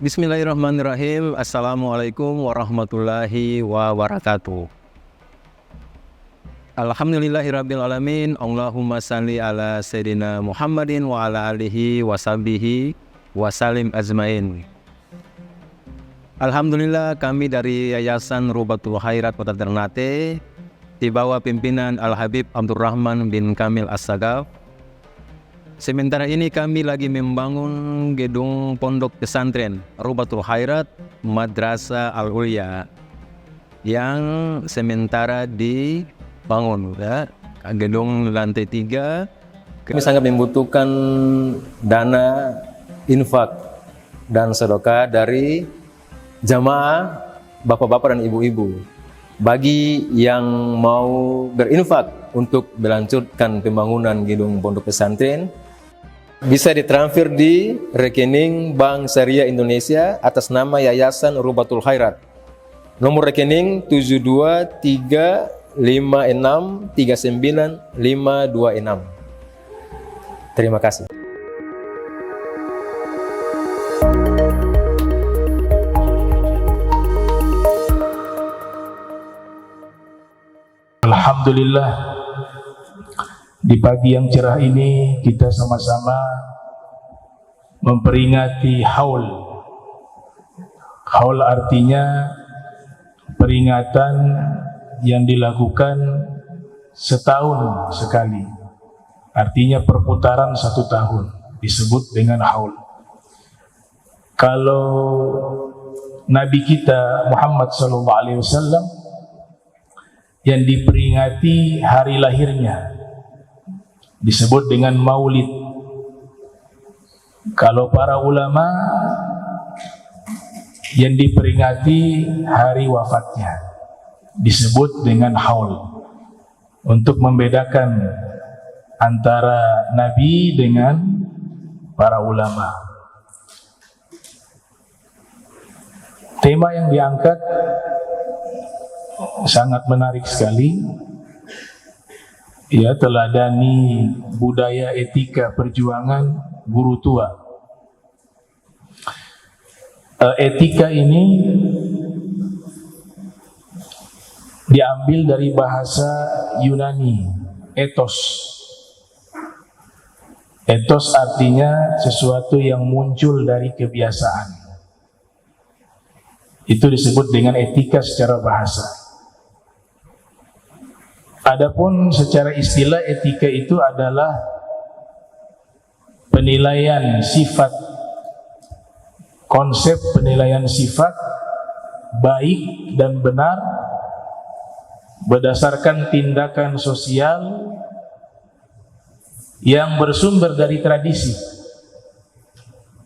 Bismillahirrahmanirrahim. Assalamualaikum warahmatullahi wabarakatuh. Alhamdulillahirrabbilalamin. Allahumma salli ala Sayyidina Muhammadin wa ala alihi wa sahbihi wasalim azmain. Alhamdulillah, kami dari Yayasan Rubatul Khairat Kota Ternate di bawah pimpinan Al-Habib Abdurrahman bin Kamil As-Sagaf. Sementara ini kami lagi membangun gedung pondok pesantren Rubatul Khairat Madrasah Al-Ulya yang sementara dibangun, ya. Gedung lantai 3. Kami sangat membutuhkan dana infak dan sedekah dari jamaah bapak-bapak dan ibu-ibu. Bagi yang mau berinfak untuk melanjutkan pembangunan gedung pondok pesantren, bisa ditransfer di rekening Bank Syariah Indonesia atas nama Yayasan Rubatul Khairat. Nomor rekening 723563956. Terima kasih. Alhamdulillah, di pagi yang cerah ini kita sama-sama memperingati haul. Haul artinya peringatan yang dilakukan setahun sekali. Artinya perputaran 1 tahun disebut dengan haul. Kalau Nabi kita Muhammad SAW yang diperingati hari lahirnya disebut dengan maulid. Kalau para ulama yang diperingati hari wafatnya disebut dengan haul, untuk membedakan antara Nabi dengan para ulama. Tema yang diangkat sangat menarik sekali, ya, teladani budaya etika perjuangan guru tua. Etika ini diambil dari bahasa Yunani, ethos. Ethos artinya sesuatu yang muncul dari kebiasaan. Itu disebut dengan etika secara bahasa. Adapun secara istilah, etika itu adalah penilaian sifat, konsep penilaian sifat baik dan benar berdasarkan tindakan sosial yang bersumber dari tradisi,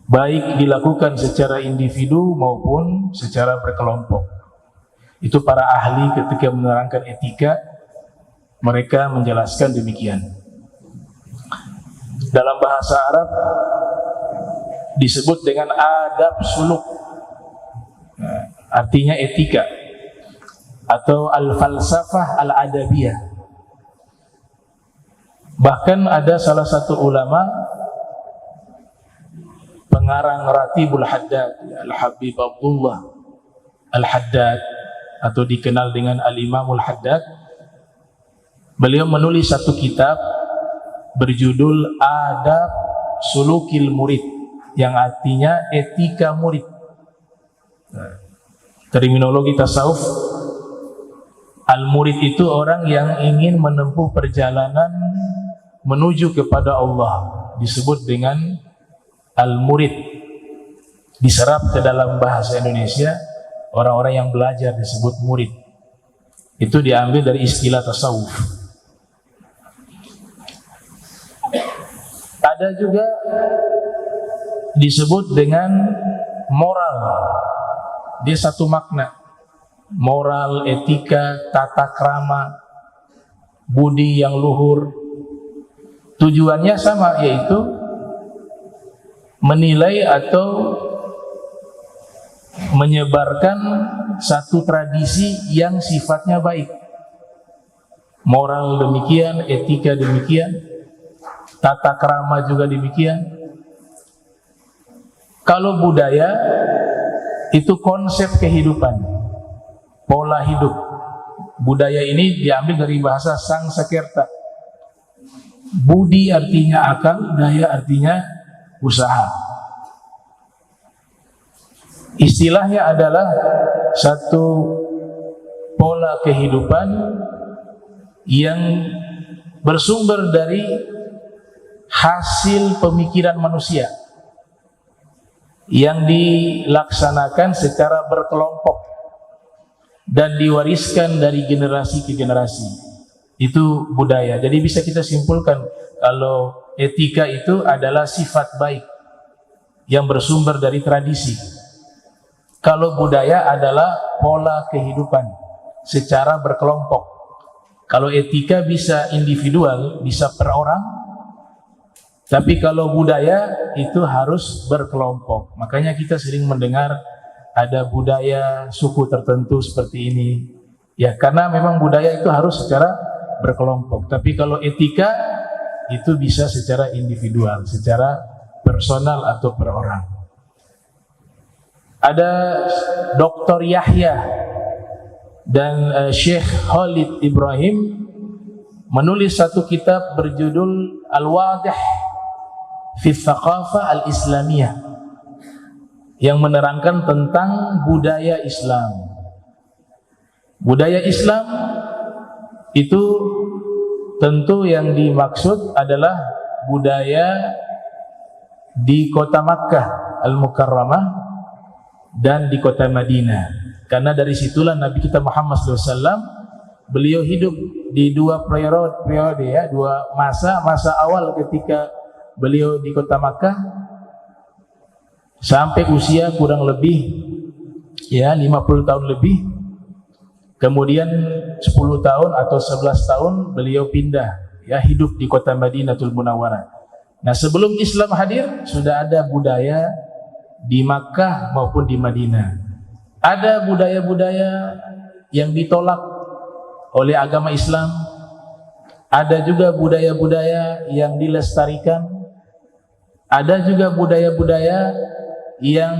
baik dilakukan secara individu maupun secara berkelompok. Itu para ahli ketika menerangkan etika, mereka menjelaskan demikian. Dalam bahasa Arab disebut dengan adab suluk, artinya etika, atau al-falsafah al-adabiyah. Bahkan ada salah satu ulama, pengarang Ratibul Haddad, Al-Habib Abdullah Al-Haddad, atau dikenal dengan Al-Imamul Haddad. Beliau menulis satu kitab berjudul Adab Sulukil Murid, yang artinya etika murid. Terminologi tasawuf, al-murid itu orang yang ingin menempuh perjalanan menuju kepada Allah, disebut dengan al-murid. Diserap ke dalam bahasa Indonesia, orang-orang yang belajar disebut murid. Itu diambil dari istilah tasawuf. Ada juga disebut dengan moral. Dia satu makna. Moral, etika, tata krama, budi yang luhur. Tujuannya sama, yaitu menilai atau menyebarkan satu tradisi yang sifatnya baik. Moral demikian, etika demikian, tata krama juga demikian. Kalau budaya itu konsep kehidupan, pola hidup. Budaya ini diambil dari bahasa Sangsakerta. Budi artinya akal, daya artinya usaha. Istilahnya adalah satu pola kehidupan yang bersumber dari hasil pemikiran manusia yang dilaksanakan secara berkelompok dan diwariskan dari generasi ke generasi. Itu budaya. Jadi bisa kita simpulkan kalau etika itu adalah sifat baik yang bersumber dari tradisi. Kalau budaya adalah pola kehidupan secara berkelompok. Kalau etika bisa individual, bisa per orang. Tapi kalau budaya itu harus berkelompok. Makanya kita sering mendengar ada budaya suku tertentu seperti ini. Ya, karena memang budaya itu harus secara berkelompok. Tapi kalau etika itu bisa secara individual, secara personal atau per orang. Ada Dr. Yahya dan Syekh Khalid Ibrahim menulis satu kitab berjudul Al-Wadih fi Thaqafah Al-Islamiyah yang menerangkan tentang budaya Islam. Budaya Islam itu tentu yang dimaksud adalah budaya di kota Makkah Al-Mukarramah dan di kota Madinah. Karena dari situlah Nabi kita Muhammad SAW beliau hidup di dua periode ya, dua masa awal ketika beliau di kota Makkah sampai usia kurang lebih ya 50 tahun lebih. Kemudian 10 tahun atau 11 tahun beliau pindah ya hidup di kota Madinatul Munawwarah. Nah, sebelum Islam hadir sudah ada budaya di Makkah maupun di Madinah. Ada budaya-budaya yang ditolak oleh agama Islam. Ada juga budaya-budaya yang dilestarikan. Ada juga budaya-budaya yang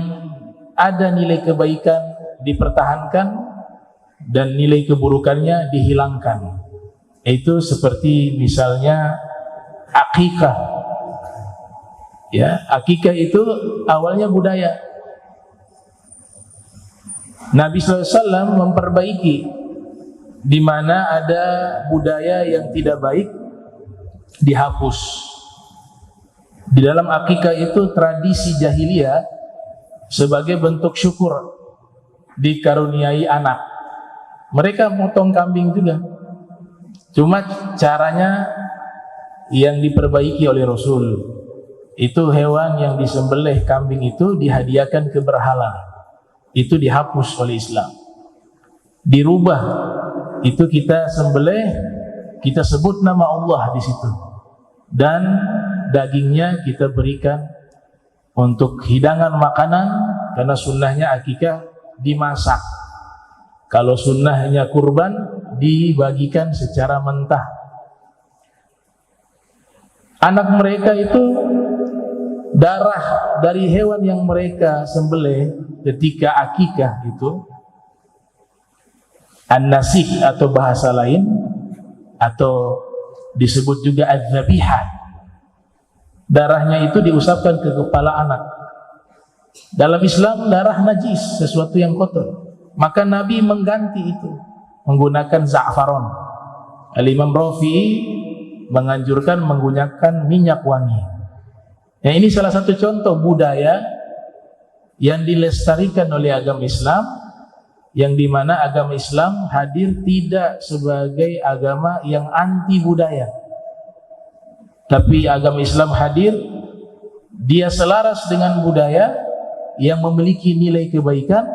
ada nilai kebaikan dipertahankan dan nilai keburukannya dihilangkan. Itu seperti misalnya akikah. Ya, akikah itu awalnya budaya. Nabi SAW memperbaiki di mana ada budaya yang tidak baik dihapus. Di dalam akikah itu tradisi jahiliyah sebagai bentuk syukur dikaruniai anak. Mereka motong kambing juga. Cuma caranya yang diperbaiki oleh Rasul. Itu hewan yang disembelih kambing itu dihadiahkan ke berhala. Itu dihapus oleh Islam. Dirubah. Itu kita sembelih, kita sebut nama Allah di situ. Dan dagingnya kita berikan untuk hidangan makanan karena sunnahnya akikah dimasak. Kalau sunnahnya kurban dibagikan secara mentah. Anak mereka itu darah dari hewan yang mereka sembelih ketika akikah itu an-nasik atau bahasa lain atau disebut juga az-zabihah. Darahnya itu diusapkan ke kepala anak. Dalam Islam darah najis, sesuatu yang kotor. Maka Nabi mengganti itu menggunakan za'faron. Al-Imam Rafi'i menganjurkan menggunakan minyak wangi. Ya, ini salah satu contoh budaya yang dilestarikan oleh agama Islam, yang dimana agama Islam hadir tidak sebagai agama yang anti budaya, tapi agama Islam hadir dia selaras dengan budaya yang memiliki nilai kebaikan,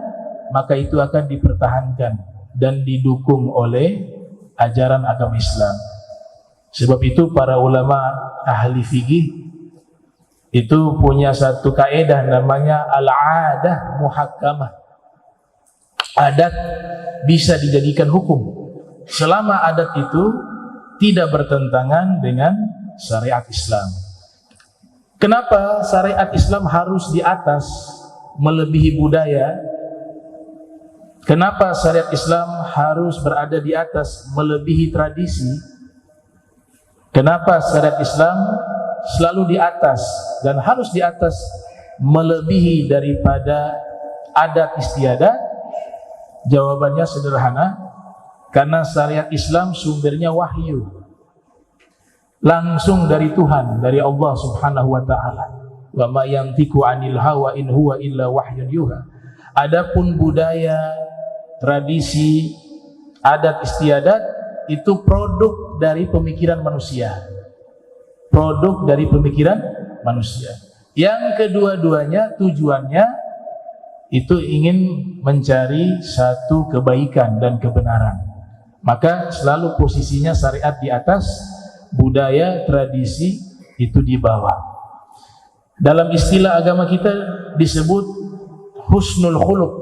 maka itu akan dipertahankan dan didukung oleh ajaran agama Islam. Sebab itu para ulama ahli fikih itu punya satu kaidah namanya al-'adah muhakkamah. Adat bisa dijadikan hukum selama adat itu tidak bertentangan dengan syariat Islam. Kenapa syariat Islam harus di atas melebihi budaya? Kenapa syariat Islam harus berada di atas melebihi tradisi? Kenapa syariat Islam selalu di atas dan harus di atas melebihi daripada adat istiadat? Jawabannya sederhana, karena syariat Islam sumbernya wahyu, langsung dari Tuhan, dari Allah Subhanahu wa taala. Wa ma yantiqu 'anil hawa in huwa illa wahyun yuha. Adapun budaya, tradisi, adat istiadat itu produk dari pemikiran manusia. Produk dari pemikiran manusia. Yang kedua-duanya tujuannya itu ingin mencari satu kebaikan dan kebenaran. Maka selalu posisinya syariat di atas, budaya, tradisi itu di bawah. Dalam istilah agama kita disebut husnul khuluq.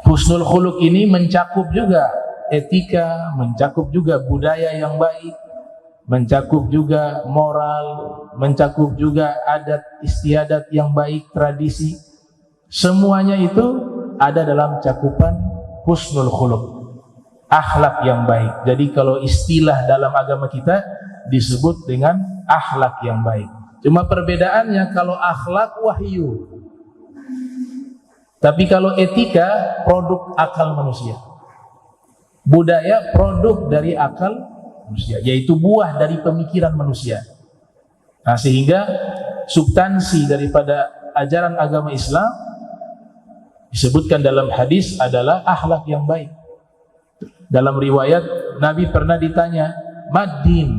Husnul khuluq ini mencakup juga etika, mencakup juga budaya yang baik, mencakup juga moral, mencakup juga adat istiadat yang baik, tradisi. Semuanya itu ada dalam cakupan husnul khuluq, akhlak yang baik. Jadi kalau istilah dalam agama kita disebut dengan akhlak yang baik. Cuma perbedaannya, kalau akhlak wahyu, tapi kalau etika produk akal manusia. Budaya produk dari akal manusia, yaitu buah dari pemikiran manusia. Nah, sehingga substansi daripada ajaran agama Islam disebutkan dalam hadis adalah akhlak yang baik. Dalam riwayat Nabi pernah ditanya, "Mad-din?"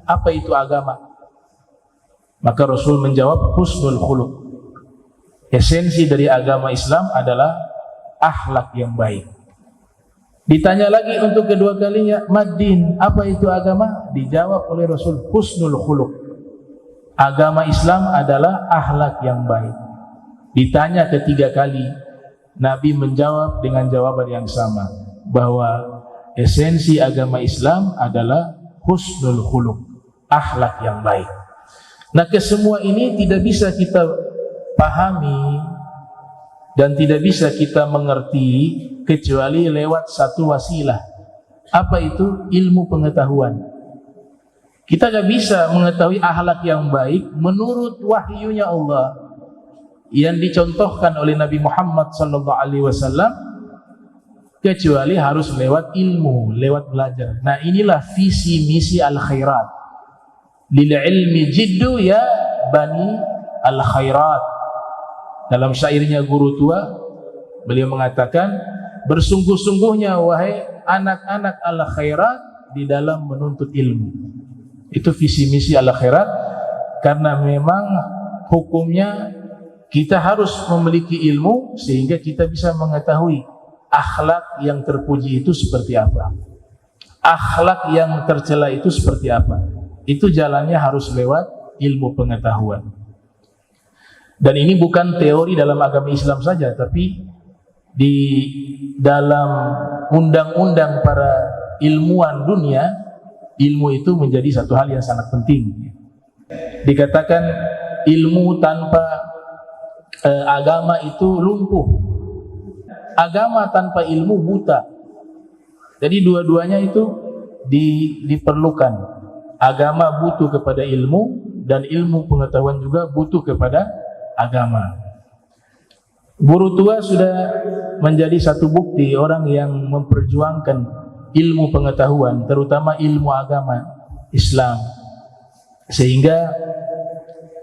Apa itu agama? Maka Rasul menjawab, husnul khuluq. Esensi dari agama Islam adalah akhlak yang baik. Ditanya lagi untuk kedua kalinya, "Mad-din?" Apa itu agama? Dijawab oleh Rasul, husnul khuluq. Agama Islam adalah akhlak yang baik. Ditanya ketiga kali, Nabi menjawab dengan jawaban yang sama, bahwa esensi agama Islam adalah husnul khuluq, akhlak yang baik. Nah, kesemua ini tidak bisa kita pahami dan tidak bisa kita mengerti kecuali lewat satu wasilah. Apa itu? Ilmu pengetahuan. Kita gak bisa mengetahui akhlak yang baik menurut wahyunya Allah yang dicontohkan oleh Nabi Muhammad SAW, kecuali harus lewat ilmu, lewat belajar. Nah, inilah visi misi al-khairat. Lil ilmi jiddu ya bani al-khairat. Dalam syairnya guru tua, beliau mengatakan, bersungguh-sungguhnya wahai anak-anak al-khairat di dalam menuntut ilmu. Itu visi misi al-khairat, karena memang hukumnya kita harus memiliki ilmu sehingga kita bisa mengetahui akhlak yang terpuji itu seperti apa, akhlak yang tercela itu seperti apa. Itu jalannya harus lewat ilmu pengetahuan. Dan ini bukan teori dalam agama Islam saja, tapi di dalam undang-undang para ilmuwan dunia, ilmu itu menjadi satu hal yang sangat penting. Dikatakan ilmu tanpa agama itu lumpuh, agama tanpa ilmu buta. Jadi dua-duanya itu diperlukan. Agama butuh kepada ilmu, dan ilmu pengetahuan juga butuh kepada agama. Guru tua sudah menjadi satu bukti orang yang memperjuangkan ilmu pengetahuan, terutama ilmu agama Islam, sehingga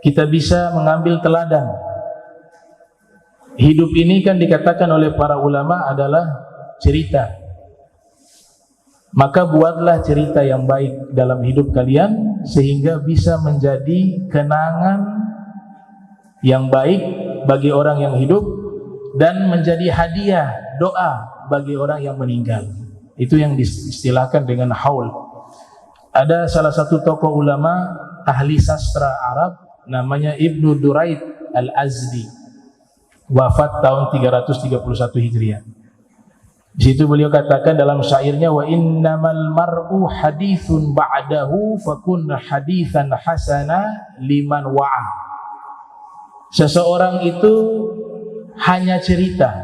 kita bisa mengambil teladan. Hidup ini kan dikatakan oleh para ulama adalah cerita. Maka buatlah cerita yang baik dalam hidup kalian, sehingga bisa menjadi kenangan yang baik bagi orang yang hidup, dan menjadi hadiah doa bagi orang yang meninggal. Itu yang diistilahkan dengan haul. Ada salah satu tokoh ulama ahli sastra Arab, namanya Ibnu Duraid Al-Azdi, wafat tahun 331 Hijriah. Di situ beliau katakan dalam syairnya, wa innamal mar'u haditsun ba'dahu fakun haditsan hasana liman wa'a. Seseorang itu hanya cerita.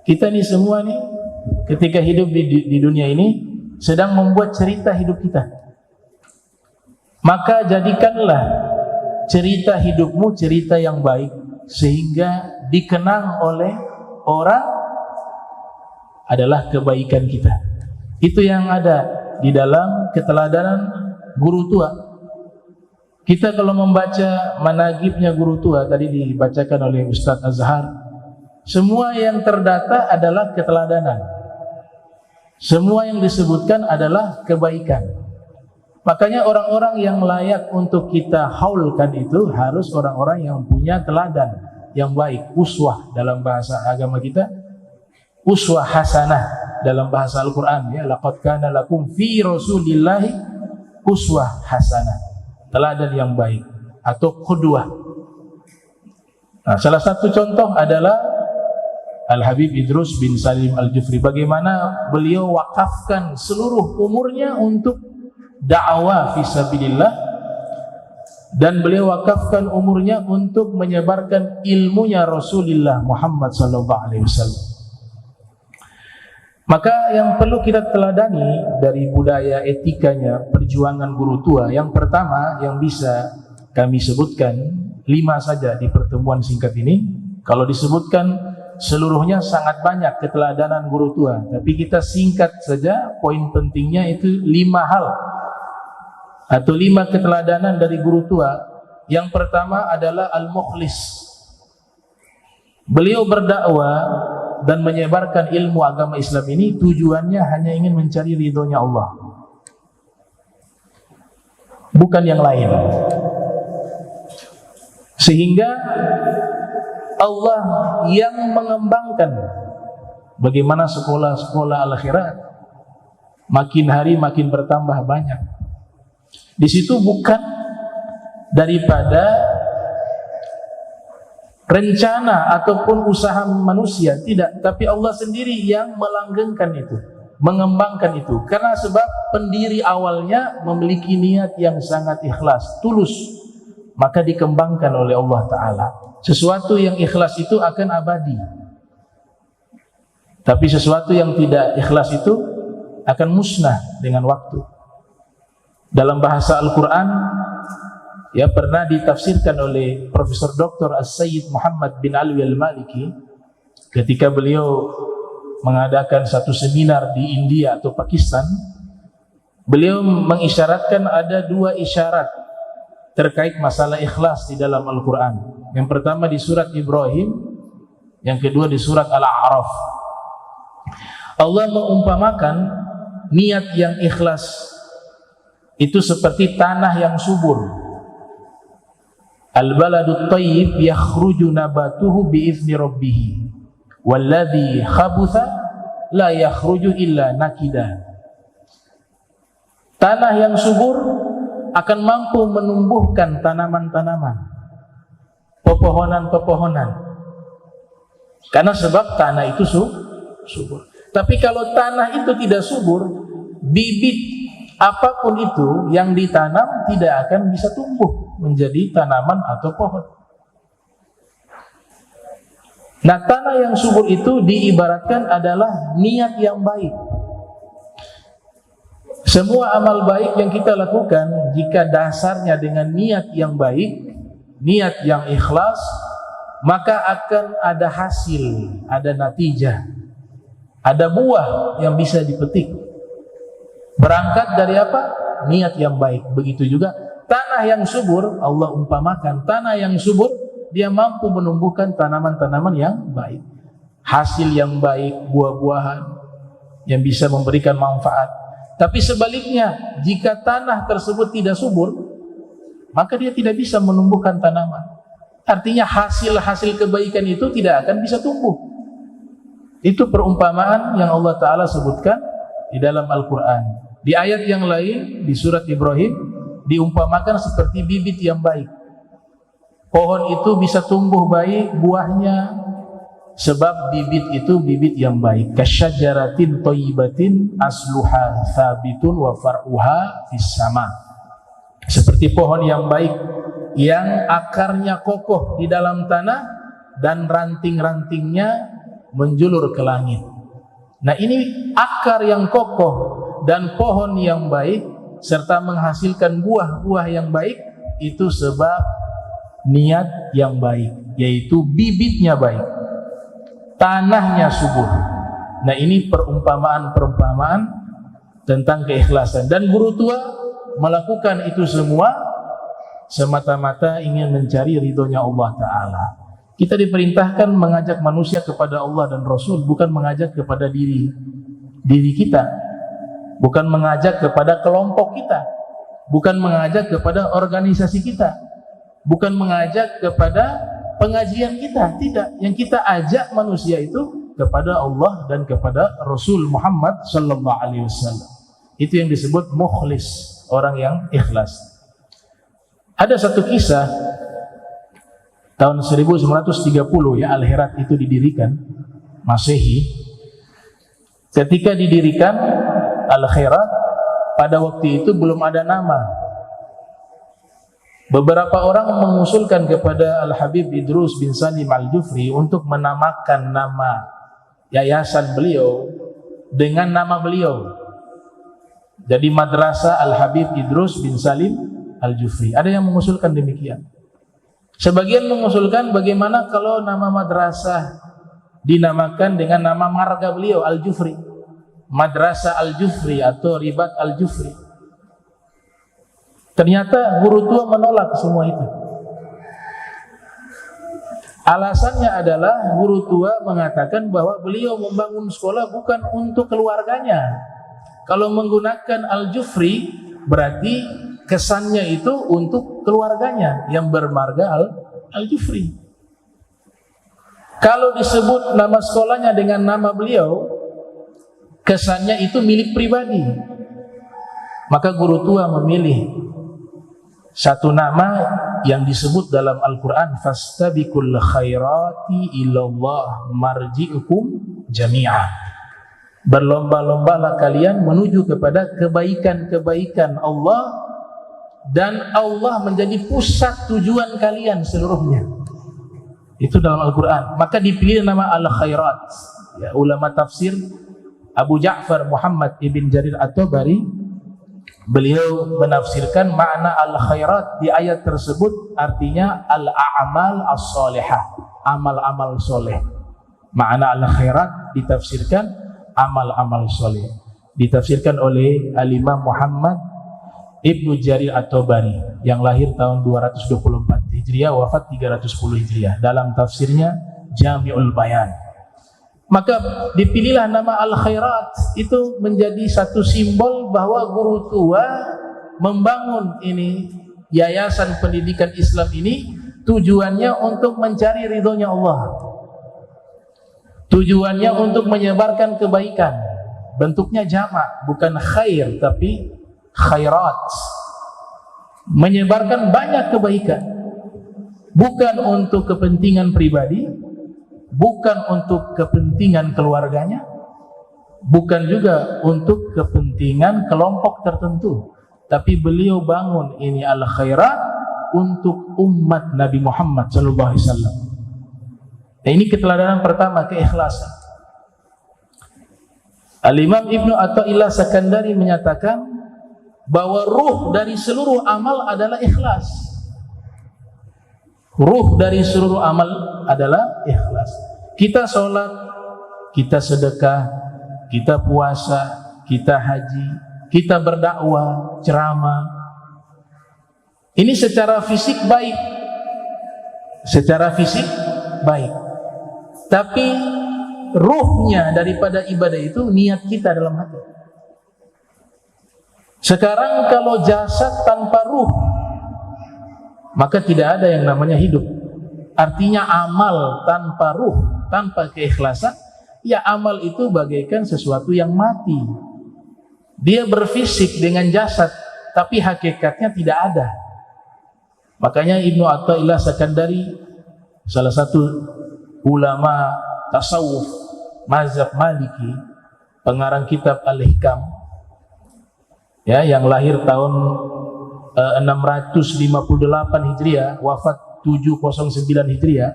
Kita nih semua nih ketika hidup di dunia ini sedang membuat cerita hidup kita. Maka jadikanlah cerita hidupmu cerita yang baik sehingga dikenang oleh orang adalah kebaikan kita. Itu yang ada di dalam keteladanan guru tua. Kita kalau membaca managibnya guru tua tadi dibacakan oleh Ustadz Azhar, semua yang terdata adalah keteladanan. Semua yang disebutkan adalah kebaikan. Makanya orang-orang yang layak untuk kita haulkan itu harus orang-orang yang punya teladan yang baik, uswah dalam bahasa agama kita, uswah hasanah dalam bahasa Al-Quran, ya, laqad kana lakum fi rasulillahi uswah hasanah, teladan yang baik atau qudwah. Nah, salah satu contoh adalah Al-Habib Idrus bin Salim Al-Jufri, bagaimana beliau wakafkan seluruh umurnya untuk dakwah fisabilillah, dan beliau wakafkan umurnya untuk menyebarkan ilmunya Rasulullah Muhammad SAW. Maka yang perlu kita teladani dari budaya etikanya perjuangan guru tua, yang pertama yang bisa kami sebutkan 5 saja di pertemuan singkat ini. Kalau disebutkan seluruhnya sangat banyak keteladanan guru tua, tapi kita singkat saja poin pentingnya itu 5 hal atau 5 keteladanan dari guru tua. Yang pertama adalah al-mukhlis. Beliau berdakwah dan menyebarkan ilmu agama Islam ini tujuannya hanya ingin mencari ridhonya Allah, bukan yang lain. Sehingga Allah yang mengembangkan bagaimana sekolah-sekolah al-akhirat makin hari makin bertambah banyak. Di situ bukan daripada rencana ataupun usaha manusia, tidak, tapi Allah sendiri yang melanggengkan itu, mengembangkan itu. Karena sebab pendiri awalnya memiliki niat yang sangat ikhlas, tulus, maka dikembangkan oleh Allah Ta'ala. Sesuatu yang ikhlas itu akan abadi, tapi sesuatu yang tidak ikhlas itu akan musnah dengan waktu. Dalam bahasa Al-Quran, ya, pernah ditafsirkan oleh Profesor Dr. As-Sayyid Muhammad bin Alwi Al-Maliki ketika beliau mengadakan satu seminar di India atau Pakistan. Beliau mengisyaratkan ada 2 isyarat terkait masalah ikhlas di dalam Al-Quran. Yang pertama di surat Ibrahim, yang kedua di surat Al-A'raf. Allah mengumpamakan niat yang ikhlas itu seperti tanah yang subur. Al-baladut thayyib yakhruju nabatuhu bi'izni rabbih walladzi khabutha la yakhruju illa nakida. Tanah yang subur akan mampu menumbuhkan tanaman-tanaman, pepohonan-pepohonan, karena sebab tanah itu subur. Tapi kalau tanah itu tidak subur, bibit apapun itu yang ditanam tidak akan bisa tumbuh menjadi tanaman atau pohon. Nah, tanah yang subur itu diibaratkan adalah niat yang baik. Semua amal baik yang kita lakukan, jika dasarnya dengan niat yang baik, niat yang ikhlas, maka akan ada hasil, ada natijah, ada buah yang bisa dipetik. Berangkat dari apa? Niat yang baik. Begitu juga tanah yang subur, Allah umpamakan tanah yang subur, dia mampu menumbuhkan tanaman-tanaman yang baik, hasil yang baik, buah-buahan yang bisa memberikan manfaat. Tapi sebaliknya, jika tanah tersebut tidak subur, maka dia tidak bisa menumbuhkan tanaman. Artinya hasil-hasil kebaikan itu tidak akan bisa tumbuh. Itu perumpamaan yang Allah Ta'ala sebutkan di dalam Al-Quran. Di ayat yang lain, di surat Ibrahim, diumpamakan seperti bibit yang baik. Pohon itu bisa tumbuh baik, buahnya Sebab bibit itu bibit yang baik. Kasyajaratin thayyibatin asluha thabitun wa far'uha fis sama. Seperti pohon yang baik yang akarnya kokoh di dalam tanah dan ranting-rantingnya menjulur ke langit. Nah, ini akar yang kokoh dan pohon yang baik serta menghasilkan buah-buah yang baik itu sebab niat yang baik, yaitu bibitnya baik, tanahnya subur. Nah, ini perumpamaan-perumpamaan tentang keikhlasan, dan guru tua melakukan itu semua semata-mata ingin mencari ridhonya Allah Ta'ala. Kita diperintahkan mengajak manusia kepada Allah dan Rasul, bukan mengajak kepada diri kita, bukan mengajak kepada kelompok kita, bukan mengajak kepada organisasi kita, bukan mengajak kepada pengajian kita. Tidak, yang kita ajak manusia itu kepada Allah dan kepada Rasul Muhammad sallallahu alaihi wasallam. Itu yang disebut mukhlis, orang yang ikhlas. Ada satu kisah tahun 1930 ya, Al-Herat itu didirikan, Masehi. Ketika didirikan Al-Herat, pada waktu itu belum ada nama. Beberapa orang mengusulkan kepada Al-Habib Idrus bin Salim Al-Jufri untuk menamakan nama yayasan beliau dengan nama beliau. Jadi Madrasah Al-Habib Idrus bin Salim Al-Jufri. Ada yang mengusulkan demikian. Sebagian mengusulkan bagaimana kalau nama madrasah dinamakan dengan nama marga beliau, Al-Jufri, Madrasah Al-Jufri atau Ribat Al-Jufri. Ternyata guru tua menolak semua itu. Alasannya adalah guru tua mengatakan bahwa beliau membangun sekolah bukan untuk keluarganya. Kalau menggunakan Al-Jufri berarti kesannya itu untuk keluarganya yang bermarga Al-Jufri. Kalau disebut nama sekolahnya dengan nama beliau, kesannya itu milik pribadi. Maka guru tua memilih satu nama yang disebut dalam Al-Quran, fastabiqul khairati ilallah marji'ukum jami'ah. Berlomba-lombalah kalian menuju kepada kebaikan-kebaikan Allah, dan Allah menjadi pusat tujuan kalian seluruhnya. Itu dalam Al-Quran. Maka dipilih nama Al-Khairat. Ya, ulama tafsir Abu Ja'far Muhammad ibn Jarir At-Tabari, beliau menafsirkan makna Al-Khairat di ayat tersebut artinya Al-A'mal As-Salihah, amal-amal soleh. Makna Al-Khairat ditafsirkan amal-amal soleh. Ditafsirkan oleh Al-Imam Muhammad Ibnu Jarir At-Tabari yang lahir tahun 224 Hijriah, wafat 310 Hijriah. Dalam tafsirnya Jami'ul Bayan. Maka dipilihlah nama Al-Khairat, itu menjadi satu simbol bahwa guru tua membangun ini yayasan pendidikan Islam ini tujuannya untuk mencari ridhonya Allah. Tujuannya untuk menyebarkan kebaikan. Bentuknya jamak, bukan khair tapi khairat. Menyebarkan banyak kebaikan, bukan untuk kepentingan pribadi, bukan untuk kepentingan keluarganya, bukan juga untuk kepentingan kelompok tertentu, tapi beliau bangun ini al-khairat untuk umat Nabi Muhammad SAW. Nah, ini keteladanan pertama, keikhlasan. Al-Imam Ibnu Athaillah Sakandari menyatakan bahwa ruh dari seluruh amal adalah ikhlas. Ruh dari seluruh amal adalah ikhlas. Kita sholat, kita sedekah, kita puasa, kita haji, kita berdakwah, ceramah. Ini secara fisik baik. Secara fisik baik. Tapi ruhnya daripada ibadah itu niat kita dalam hati. Sekarang kalau jasad tanpa ruh, maka tidak ada yang namanya hidup. Artinya amal tanpa ruh, tanpa keikhlasan, ya amal itu bagaikan sesuatu yang mati. Dia berfisik dengan jasad, tapi hakikatnya tidak ada. Makanya Ibnu Athaillah Sakandari, salah satu ulama tasawuf mazhab Maliki, pengarang kitab Al-Hikam, ya, yang lahir tahun 658 Hijriah, wafat 709 Hijriah.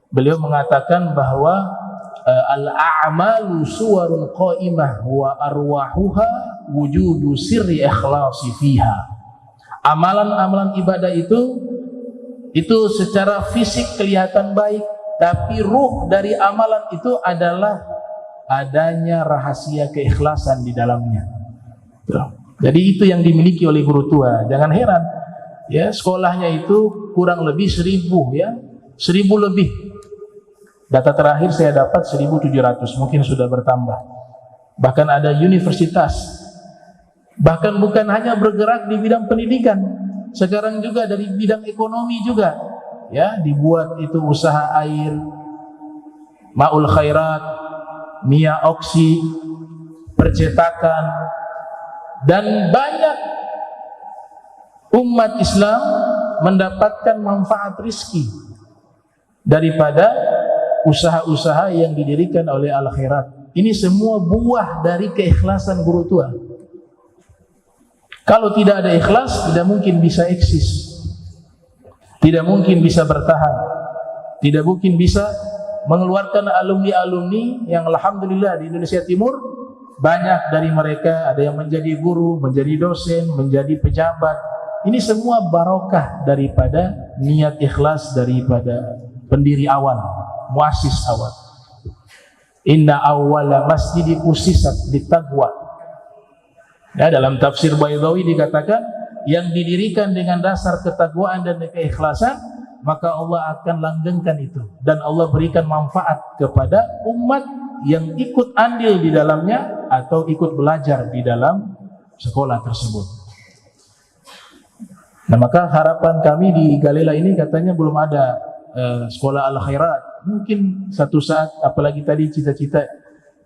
Beliau mengatakan bahwa al-a'malu suwarun qaimah wa arwahuha wujudu sirri ikhlasi fiha. Amalan-amalan ibadah itu secara fisik kelihatan baik, tapi ruh dari amalan itu adalah adanya rahasia keikhlasan di dalamnya. Jadi itu yang dimiliki oleh guru tua. Jangan heran, ya, sekolahnya itu kurang lebih 1000, ya, 1000 lebih. Data terakhir saya dapat 1700, mungkin sudah bertambah. Bahkan ada universitas. Bahkan bukan hanya bergerak di bidang pendidikan, sekarang juga dari bidang ekonomi juga, ya, dibuat itu usaha air, Ma'ul Khairat, Mia Oksi, percetakan, dan banyak umat Islam mendapatkan manfaat rizki daripada usaha-usaha yang didirikan oleh Al-Khairat. Ini semua buah dari keikhlasan guru tua. Kalau tidak ada ikhlas, tidak mungkin bisa eksis, tidak mungkin bisa bertahan, tidak mungkin bisa mengeluarkan alumni-alumni yang alhamdulillah di Indonesia Timur banyak dari mereka ada yang menjadi guru, menjadi dosen, menjadi pejabat. Ini semua barokah daripada niat ikhlas daripada pendiri awal, muassis awal. Inna awwala masjidi usisat litaqwa. Ya, dalam tafsir Baydawi dikatakan yang didirikan dengan dasar ketakwaan dan keikhlasan, maka Allah akan langgengkan itu dan Allah berikan manfaat kepada umat yang ikut andil di dalamnya atau ikut belajar di dalam sekolah tersebut. Nah, maka harapan kami di Galela ini katanya belum ada sekolah Al-Khairat. Mungkin satu saat, apalagi tadi cita-cita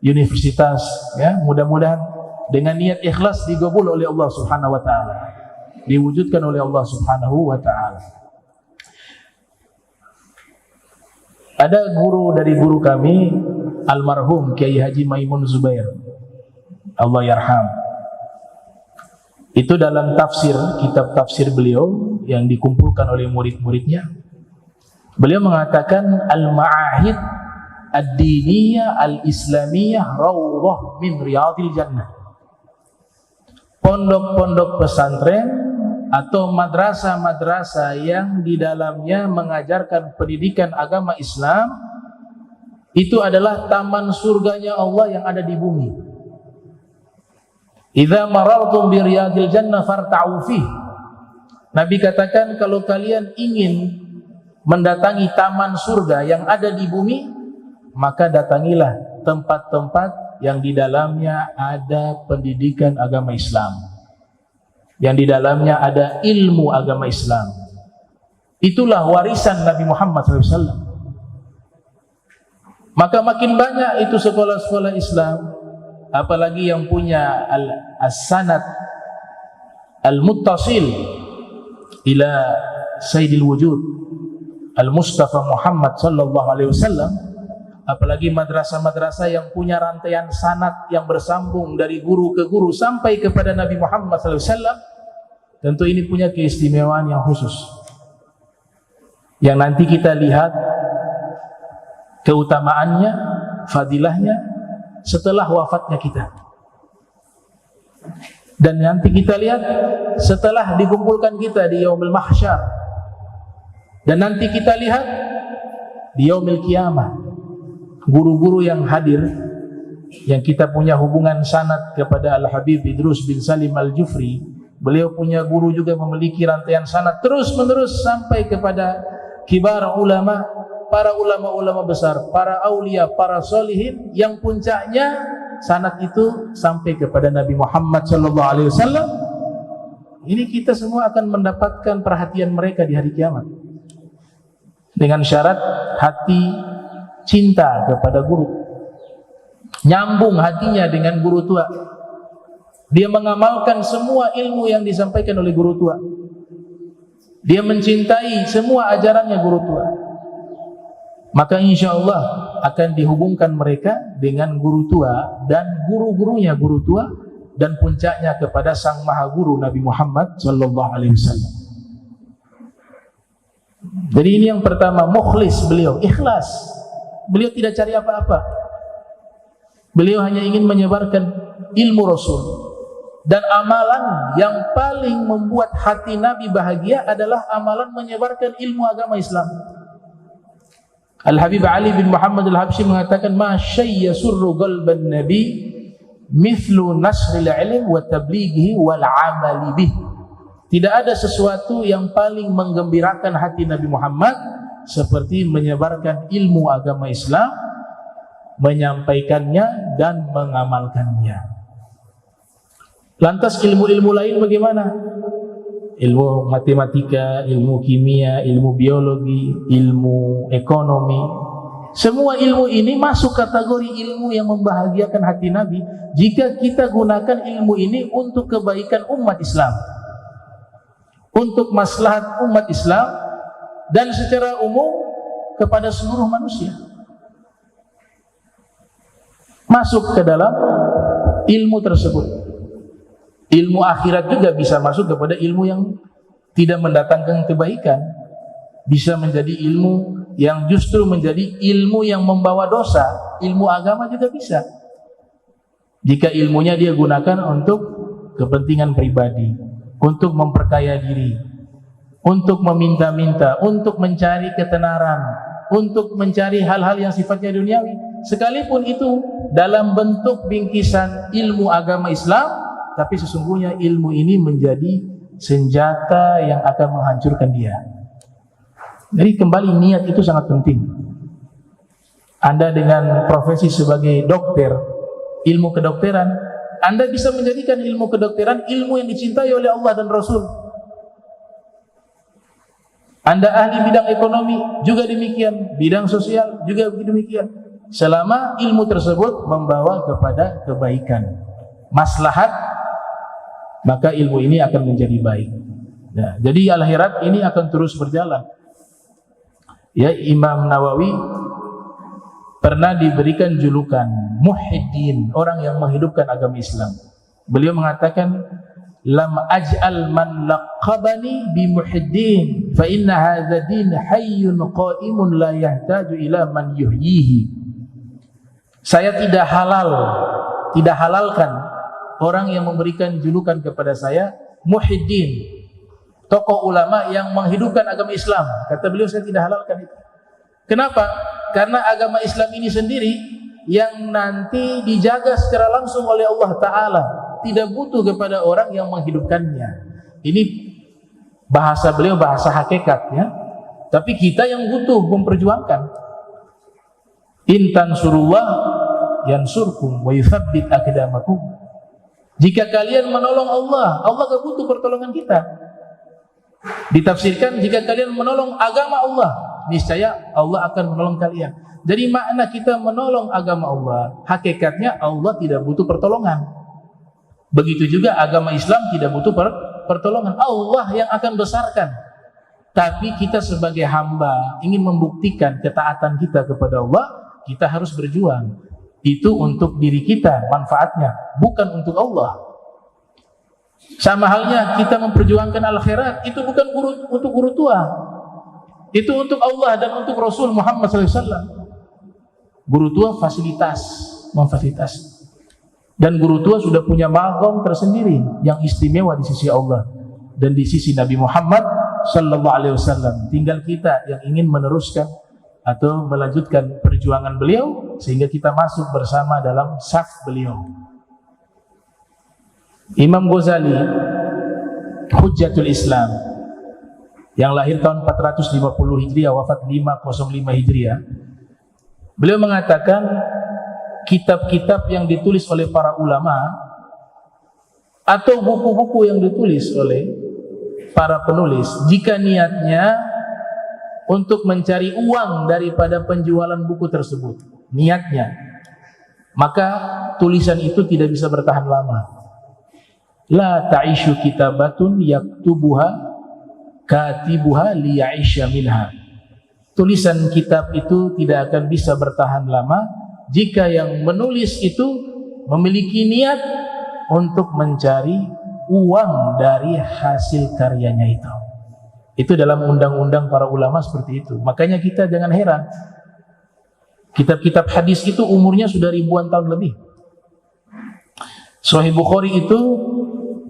universitas, ya, mudah-mudahan dengan niat ikhlas digabul oleh Allah Subhanahu wa taala, diwujudkan oleh Allah Subhanahu wa taala. Ada guru dari guru kami almarhum Kiai Haji Maimun Zubair, Allah yarham. Itu dalam tafsir, kitab tafsir beliau yang dikumpulkan oleh murid-muridnya, beliau mengatakan al-ma'ahid ad-diniyah al-islamiyah rawdah min riyadil jannah. Pondok-pondok pesantren atau madrasah-madrasah yang di dalamnya mengajarkan pendidikan agama Islam itu adalah taman surganya Allah yang ada di bumi. Idza marartum bi riyadil jannah farta'u fih. Nabi katakan kalau kalian ingin mendatangi taman surga yang ada di bumi, maka datangilah tempat-tempat yang di dalamnya ada pendidikan agama Islam, yang di dalamnya ada ilmu agama Islam. Itulah warisan Nabi Muhammad SAW. Maka makin banyak itu sekolah-sekolah Islam, apalagi yang punya as-sanad al-muttasil ila Sayyidil Wujud Al-Mustafa Muhammad sallallahu alaihi wasallam, apalagi madrasah-madrasah yang punya rantaian sanad yang bersambung dari guru ke guru sampai kepada Nabi Muhammad sallallahu alaihi wasallam, tentu ini punya keistimewaan yang khusus yang nanti kita lihat keutamaannya, fadilahnya setelah wafatnya kita. Dan nanti kita lihat setelah dikumpulkan kita di yaumul mahsyar. Dan nanti kita lihat di yaumil qiyamah, guru-guru yang hadir, yang kita punya hubungan sanad kepada Al-Habib Idrus bin Salim Al-Jufri. Beliau punya guru juga memiliki rantaian sanad terus menerus sampai kepada kibar ulama, para ulama-ulama besar, para aulia, para solihin, yang puncaknya sanad itu sampai kepada Nabi Muhammad sallallahu alaihi wasallam. Ini kita semua akan mendapatkan perhatian mereka di hari kiamat dengan syarat hati cinta kepada guru, nyambung hatinya dengan guru tua, dia mengamalkan semua ilmu yang disampaikan oleh guru tua, dia mencintai semua ajarannya guru tua. Maka insya Allah akan dihubungkan mereka dengan guru tua dan guru-gurunya guru tua, dan puncaknya kepada sang maha guru Nabi Muhammad sallallahu alaihi wasallam. Jadi ini yang pertama, mukhlis beliau, ikhlas. Beliau tidak cari apa-apa. Beliau hanya ingin menyebarkan ilmu Rasul. Dan amalan yang paling membuat hati Nabi bahagia adalah amalan menyebarkan ilmu agama Islam. Al-Habib Ali bin Muhammad Al-Habsyi mengatakan, ma syai yasurru qalban nabi mithlu nasril ilm wa tablighi wal amali bih. Tidak ada sesuatu yang paling menggembirakan hati Nabi Muhammad seperti menyebarkan ilmu agama Islam, menyampaikannya dan mengamalkannya. Lantas ilmu-ilmu lain bagaimana? Ilmu matematika, ilmu kimia, ilmu biologi, ilmu ekonomi. Semua ilmu ini masuk kategori ilmu yang membahagiakan hati Nabi jika kita gunakan ilmu ini untuk kebaikan umat Islam, untuk maslahat umat Islam, dan secara umum kepada seluruh manusia. Masuk ke dalam ilmu tersebut. Ilmu akhirat juga bisa masuk kepada ilmu yang tidak mendatangkan kebaikan. Bisa menjadi ilmu yang justru menjadi ilmu yang membawa dosa. Ilmu agama juga bisa, jika ilmunya dia gunakan untuk kepentingan pribadi, untuk memperkaya diri, untuk meminta-minta, untuk mencari ketenaran, untuk mencari hal-hal yang sifatnya duniawi. Sekalipun itu dalam bentuk bingkisan ilmu agama Islam, tapi sesungguhnya ilmu ini menjadi senjata yang akan menghancurkan dia. Jadi kembali, niat itu sangat penting. Anda dengan profesi sebagai dokter, ilmu kedokteran, Anda bisa menjadikan ilmu kedokteran ilmu yang dicintai oleh Allah dan Rasul. Anda ahli bidang ekonomi, juga demikian. Bidang sosial, juga demikian. Selama ilmu tersebut membawa kepada kebaikan, maslahat, maka ilmu ini akan menjadi baik. Ya, jadi al-akhirat ini akan terus berjalan. Ya, Imam Nawawi pernah diberikan julukan Muhyiddin, orang yang menghidupkan agama Islam. Beliau mengatakan, lam aj'al man laqabani bi Muhyiddin fa inna hadza din hayyun qa'imun la yahtaju ila man yuhyihi. Saya tidak halalkan orang yang memberikan julukan kepada saya Muhyiddin, tokoh ulama yang menghidupkan agama Islam. Kata beliau, saya tidak halalkan itu. Kenapa? Karena agama Islam ini sendiri yang nanti dijaga secara langsung oleh Allah Ta'ala, tidak butuh kepada orang yang menghidupkannya. Ini bahasa beliau, bahasa hakikat ya. Tapi kita yang butuh memperjuangkan. Intan surullah yansurkum wa yuthabbit aqdamakum. Jika kalian menolong Allah, Allah gak butuh pertolongan kita. Ditafsirkan, jika kalian menolong agama Allah, niscaya Allah akan menolong kalian. Jadi makna kita menolong agama Allah, hakikatnya Allah tidak butuh pertolongan. Begitu juga agama Islam tidak butuh pertolongan. Allah yang akan besarkan. Tapi kita sebagai hamba ingin membuktikan ketaatan kita kepada Allah, kita harus berjuang. Itu untuk diri kita manfaatnya, bukan untuk Allah. Sama halnya kita memperjuangkan al-akhirat, itu bukan untuk guru tua, itu untuk Allah dan untuk Rasul Muhammad SAW. Guru tua memfasilitasi, dan guru tua sudah punya maqam tersendiri yang istimewa di sisi Allah dan di sisi Nabi Muhammad SAW. Tinggal kita yang ingin meneruskan atau melanjutkan perjuangan beliau sehingga kita masuk bersama dalam saf beliau. Imam Ghazali, Hujjatul Islam, yang lahir tahun 450 Hijriah, wafat 505 Hijriah, beliau mengatakan kitab-kitab yang ditulis oleh para ulama atau buku-buku yang ditulis oleh para penulis, jika niatnya untuk mencari uang daripada penjualan buku tersebut, niatnya, maka tulisan itu tidak bisa bertahan lama. La ta'ishu kitabatun yaktubuha katibuha liya'isha minha. tulisan kitab itu tidak akan bisa bertahan lama jika yang menulis itu memiliki niat untuk mencari uang dari hasil karyanya itu. Itu dalam undang-undang para ulama seperti itu. Makanya kita jangan heran, kitab-kitab hadis itu umurnya sudah ribuan tahun lebih. Sahih Bukhari itu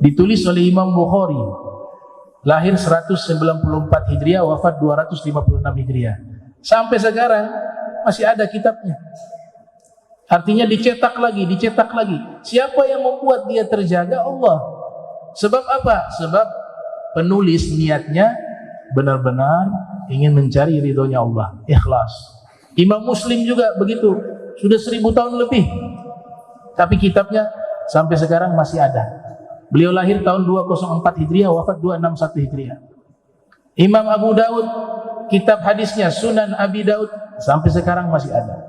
ditulis oleh Imam Bukhari, lahir 194 Hijriah, wafat 256 Hijriah. Sampai sekarang masih ada kitabnya. Artinya dicetak lagi. Siapa yang membuat dia terjaga? Allah. Sebab apa? Sebab penulis niatnya benar-benar ingin mencari ridhonya Allah, ikhlas. Imam Muslim juga begitu, sudah 1000 tahun lebih, tapi kitabnya sampai sekarang masih ada. Beliau lahir tahun 204 Hijriah, wafat 261 Hijriah. Imam Abu Daud, kitab hadisnya Sunan Abi Daud, sampai sekarang masih ada.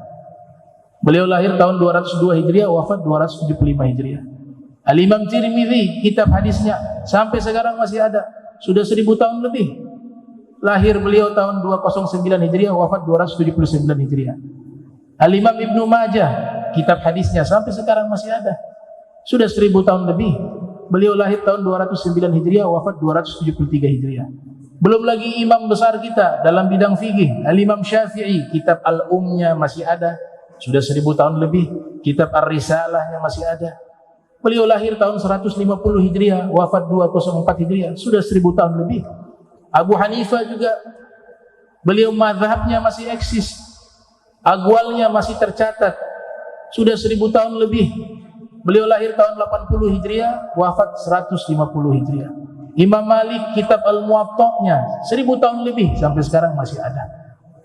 Beliau lahir tahun 202 Hijriah, wafat 275 Hijriah. Al-Imam Tirmidzi, kitab hadisnya sampai sekarang masih ada, sudah 1000 tahun lebih. Lahir beliau tahun 209 Hijriah, wafat 279 Hijriah. Al-Imam Ibnu Majah, kitab hadisnya sampai sekarang masih ada, sudah 1000 tahun lebih. Beliau lahir tahun 209 Hijriah, wafat 273 Hijriah. Belum lagi imam besar kita dalam bidang fikih, Al-Imam Syafi'i, kitab Al-Umnya masih ada, sudah 1000 tahun lebih. Kitab Ar-Risalahnya masih ada. Beliau lahir tahun 150 Hijriah, wafat 204 Hijriah, sudah 1000 tahun lebih. Abu Hanifah juga, beliau mazhabnya masih eksis, aqwalnya masih tercatat, sudah 1000 tahun lebih. Beliau lahir tahun 80 Hijriah, wafat 150 Hijriah. Imam Malik, kitab Al-Muwatta'nya 1000 tahun lebih, sampai sekarang masih ada.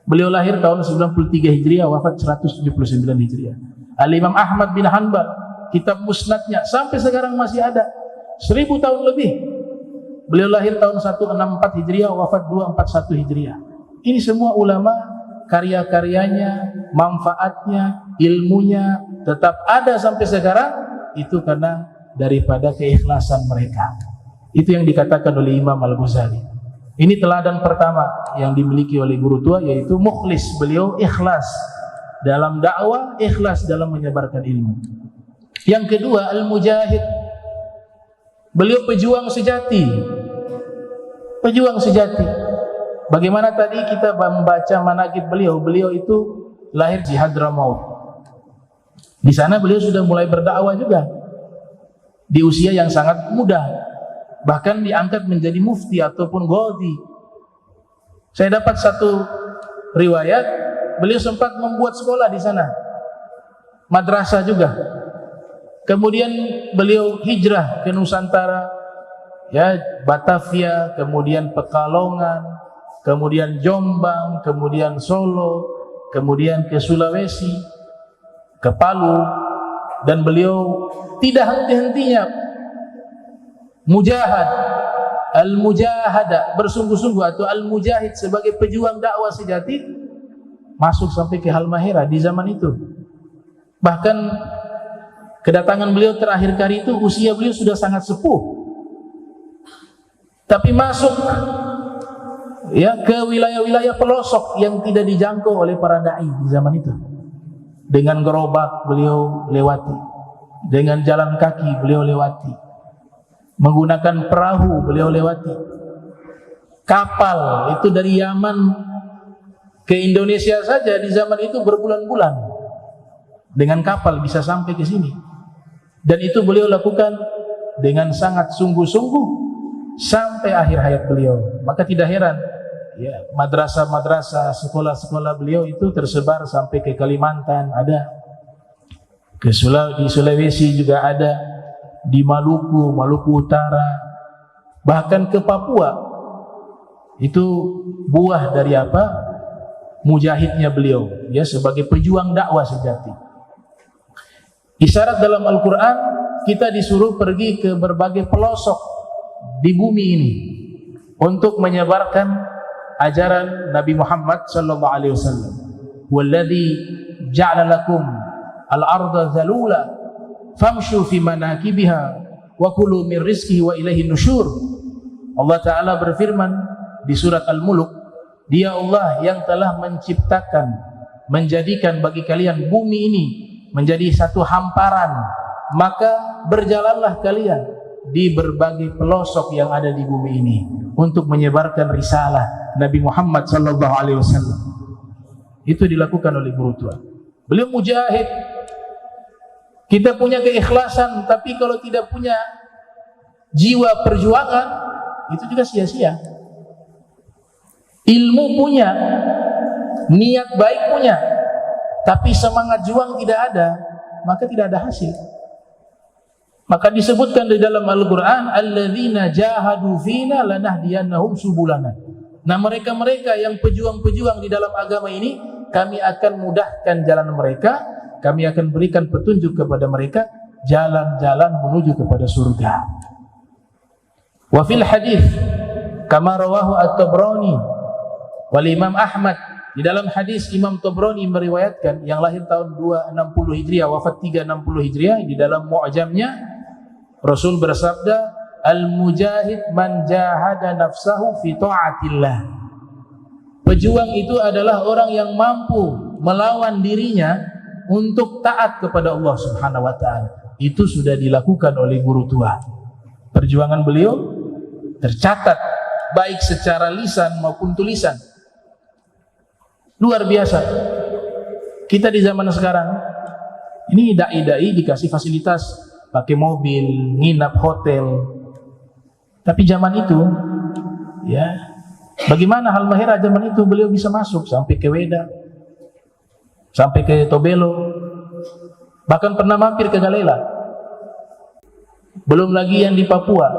Beliau lahir tahun 93 Hijriah, wafat 179 Hijriah. Al-Imam Ahmad bin Hanbal, kitab Musnadnya sampai sekarang masih ada, 1000 tahun lebih. Beliau lahir tahun 164 Hijriah, wafat 241 Hijriah. Ini semua ulama, karya-karyanya, manfaatnya, ilmunya tetap ada sampai sekarang. Itu karena daripada keikhlasan mereka. Itu yang dikatakan oleh Imam Al-Ghazali. Ini teladan pertama yang dimiliki oleh guru tua, yaitu mukhlis. Beliau ikhlas dalam dakwah, ikhlas dalam menyebarkan ilmu. Yang kedua, al-mujahid. Beliau pejuang sejati. Pejuang sejati. Bagaimana tadi kita membaca manaqib beliau, beliau itu lahir di Hadramaut. Di sana beliau sudah mulai berdakwah juga di usia yang sangat muda, bahkan diangkat menjadi mufti ataupun qadhi. Saya dapat satu riwayat, beliau sempat membuat sekolah di sana, madrasah juga. Kemudian beliau hijrah ke Nusantara, ya, Batavia, kemudian Pekalongan, kemudian Jombang, kemudian Solo, kemudian ke Sulawesi, ke Palu, dan beliau tidak henti-hentinya mujahad, al-mujahada, bersungguh-sungguh, atau al-mujahid sebagai pejuang dakwah sejati, masuk sampai ke Halmahera di zaman itu. Bahkan kedatangan beliau terakhir kali itu usia beliau sudah sangat sepuh, tapi masuk, ya, ke wilayah-wilayah pelosok yang tidak dijangkau oleh para dai di zaman itu. Dengan gerobak beliau lewati, dengan jalan kaki beliau lewati, menggunakan perahu beliau lewati, kapal itu dari Yaman ke Indonesia saja di zaman itu berbulan-bulan dengan kapal bisa sampai ke sini. Dan itu beliau lakukan dengan sangat sungguh-sungguh sampai akhir hayat beliau. Maka tidak heran, ya, madrasah-madrasah, sekolah-sekolah beliau itu tersebar sampai ke Kalimantan ada, di Sulawesi juga ada, di Maluku Utara, bahkan ke Papua. Itu buah dari apa? Mujahidnya beliau, ya, sebagai pejuang dakwah sejati. Isyarat dalam Al-Quran, kita disuruh pergi ke berbagai pelosok di bumi ini untuk menyebarkan ajaran Nabi Muhammad sallallahu alaihi wasallam. Walladzi ja'ala lakum al-arda dzalula famshu fi manakibiha wa kulu min rizqihi wa ilaihi nusyur. Allah Ta'ala berfirman di surat Al-Mulk, Dia Allah yang telah menciptakan, menjadikan bagi kalian bumi ini menjadi satu hamparan, maka berjalanlah kalian di berbagai pelosok yang ada di bumi ini untuk menyebarkan risalah Nabi Muhammad sallallahu alaihi wasallam. Itu dilakukan oleh guru tua. Beliau mujahid. Kita punya keikhlasan, tapi kalau tidak punya jiwa perjuangan, itu juga sia-sia. Ilmu punya, niat baik punya, tapi semangat juang tidak ada, maka tidak ada hasil. Maka disebutkan di dalam Al-Quran, alladzina jahadu fina lanahdiyannahum subulana. Nah, mereka-mereka yang pejuang-pejuang di dalam agama ini, kami akan mudahkan jalan mereka, kami akan berikan petunjuk kepada mereka jalan-jalan menuju kepada surga. Wa fil hadis kama rawahu at-Tabrani wal Imam Ahmad, di dalam hadis Imam Tabrani meriwayatkan, yang lahir tahun 260 Hijriah, wafat 360 Hijriah, di dalam Mu'jamnya Rasul bersabda, al-mujahid man jahada nafsahu fi ta'atillah. Pejuang itu adalah orang yang mampu melawan dirinya untuk taat kepada Allah Subhanahu wa taala. Itu sudah dilakukan oleh guru tua. Perjuangan beliau tercatat baik secara lisan maupun tulisan. Luar biasa. Kita di zaman sekarang ini dai-dai dikasih fasilitas pakai mobil, nginap hotel. Tapi zaman itu, ya, bagaimana hal mahira zaman itu, beliau bisa masuk sampai ke Weda, sampai ke Tobelo, bahkan pernah mampir ke Galela. Belum lagi yang di Papua.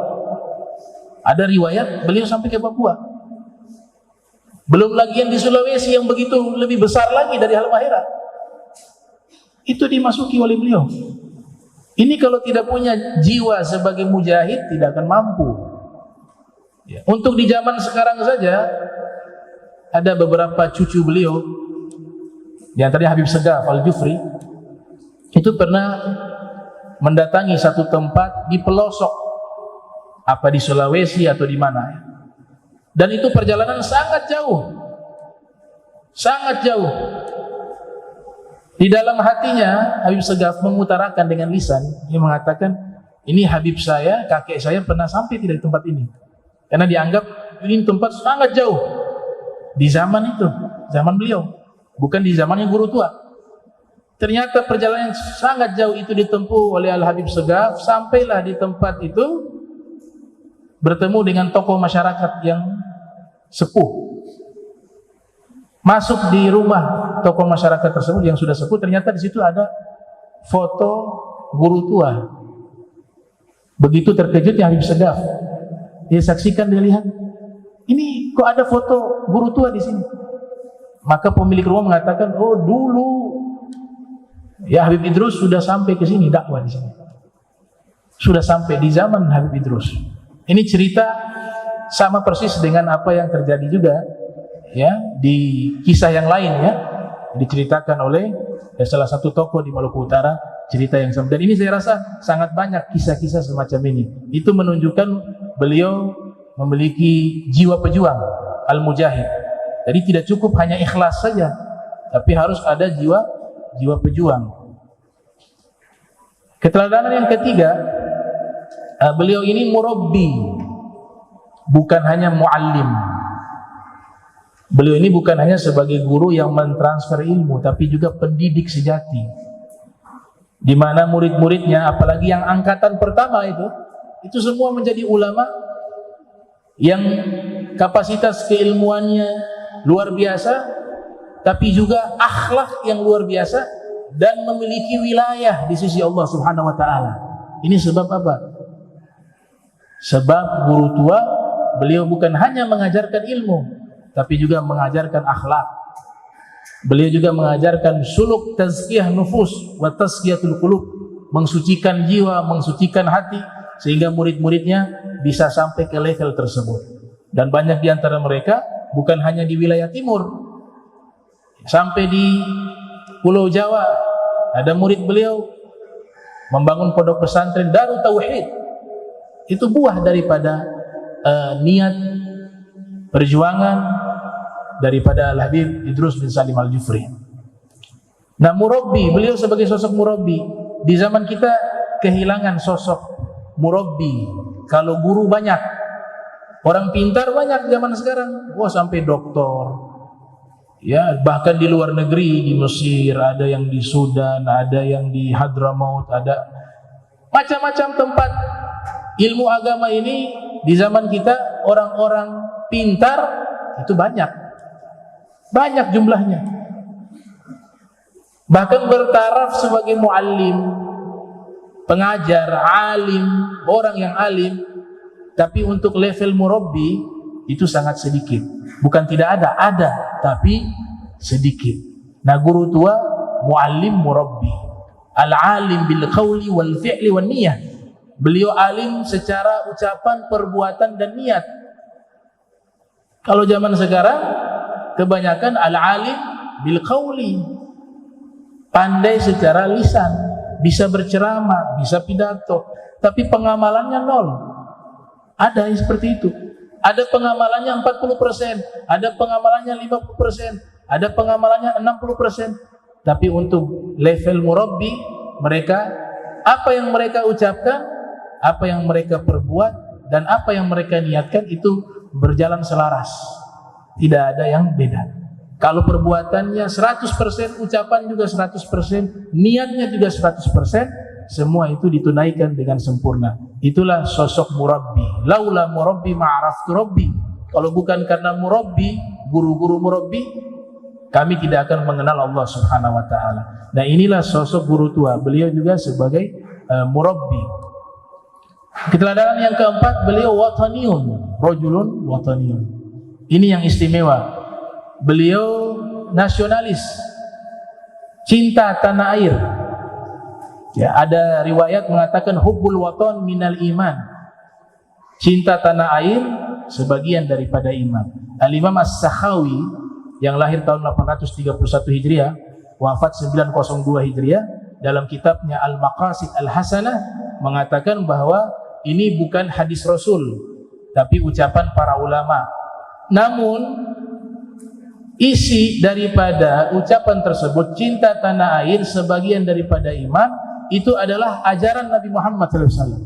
Ada riwayat beliau sampai ke Papua. Belum lagi yang di Sulawesi yang begitu lebih besar lagi dari Halmahera. Itu dimasuki oleh beliau. Ini kalau tidak punya jiwa sebagai mujahid tidak akan mampu. Ya. Untuk di zaman sekarang saja ada beberapa cucu beliau, di antaranya Habib Segaf Al-Jufri, itu pernah mendatangi satu tempat di pelosok, apa di Sulawesi atau di mana, dan itu perjalanan sangat jauh, sangat jauh. Di dalam hatinya Habib Segaf mengutarakan dengan lisan, dia mengatakan, ini Habib saya, kakek saya pernah sampai tidak di tempat ini, karena dianggap ini tempat sangat jauh di zaman itu, zaman beliau, bukan di zamannya guru tua. Ternyata perjalanan sangat jauh itu ditempuh oleh Al-Habib Segaf. Sampailah di tempat itu, bertemu dengan tokoh masyarakat yang sepuh. Masuk di rumah tokoh masyarakat tersebut yang sudah sepuh, ternyata di situ ada foto guru tua. Begitu terkejutnya Habib Segaf. Dia saksikan, dia lihat, ini kok ada foto guru tua di sini. Maka pemilik rumah mengatakan, oh dulu ya Habib Idrus sudah sampai ke sini dakwah di sini. Sudah sampai di zaman Habib Idrus. Ini cerita sama persis dengan apa yang terjadi juga ya di kisah yang lain ya, diceritakan oleh salah satu tokoh di Maluku Utara, cerita yang sama. Dan ini saya rasa sangat banyak kisah-kisah semacam ini. Itu menunjukkan beliau memiliki jiwa pejuang, al-mujahid. Jadi tidak cukup hanya ikhlas saja, tapi harus ada jiwa pejuang. Keteladanan yang ketiga, beliau ini murabbi, bukan hanya muallim. Beliau ini bukan hanya sebagai guru yang mentransfer ilmu, tapi juga pendidik sejati. Di mana murid-muridnya, apalagi yang angkatan pertama itu semua menjadi ulama yang kapasitas keilmuannya luar biasa, tapi juga akhlak yang luar biasa dan memiliki wilayah di sisi Allah Subhanahu wa taala. Ini sebab apa? Sebab guru tua beliau bukan hanya mengajarkan ilmu, tapi juga mengajarkan akhlak. Beliau juga mengajarkan suluk tazkiyah nufus wa tazkiyatul qulub, mensucikan jiwa, mensucikan hati, sehingga murid-muridnya bisa sampai ke level tersebut. Dan banyak di antara mereka bukan hanya di wilayah timur, sampai di Pulau Jawa ada murid beliau membangun pondok pesantren Darut Tauhid. Itu buah daripada niat, perjuangan, daripada Al-Habib Idrus bin Salim Al-Jufri. Nah, murabbi, beliau sebagai sosok murabbi. Di zaman kita kehilangan sosok murabbi. Kalau guru banyak, orang pintar banyak zaman sekarang. Wah, sampai doktor. Ya, bahkan di luar negeri, di Mesir, ada yang di Sudan, ada yang di Hadramaut, ada macam-macam tempat ilmu agama ini. Di zaman kita orang-orang pintar itu banyak jumlahnya, bahkan bertaraf sebagai muallim, pengajar, alim, orang yang alim. Tapi untuk level murabbi itu sangat sedikit. Bukan tidak ada, tapi sedikit. Nah, guru tua muallim murabbi, al-alim bil qawli wal fi'li wan niyah. Beliau alim secara ucapan, perbuatan dan niat. Kalau zaman sekarang kebanyakan al-alim bil qawli, pandai secara lisan, bisa berceramah, bisa pidato, tapi pengamalannya nol. Ada yang seperti itu. Ada pengamalannya 40%, ada pengamalannya 50%, ada pengamalannya 60%. Tapi untuk level murabbi, mereka, apa yang mereka ucapkan, apa yang mereka perbuat, dan apa yang mereka niatkan itu berjalan selaras. Tidak ada yang beda. Kalau perbuatannya 100%, ucapan juga 100%, niatnya juga 100%, semua itu ditunaikan dengan sempurna. Itulah sosok murabbi. Laula murabbi ma'araftu rabbi. Kalau bukan karena murabbi, guru-guru murabbi, kami tidak akan mengenal Allah Subhanahu wa taala. Nah, inilah sosok guru tua. Beliau juga sebagai murabbi. Keteladanan yang keempat, beliau wataniyun, rajulun wataniyun. Ini yang istimewa. Beliau nasionalis, cinta tanah air. Ya, ada riwayat mengatakan hubbul watan minal iman. Cinta tanah air sebagian daripada iman. Al-Imam As-Sakhawi yang lahir tahun 831 Hijriah, wafat 902 Hijriah, dalam kitabnya Al-Maqasid Al-Hasanah mengatakan bahwa ini bukan hadis Rasul, tapi ucapan para ulama. Namun isi daripada ucapan tersebut, cinta tanah air sebagian daripada iman, itu adalah ajaran Nabi Muhammad SAW.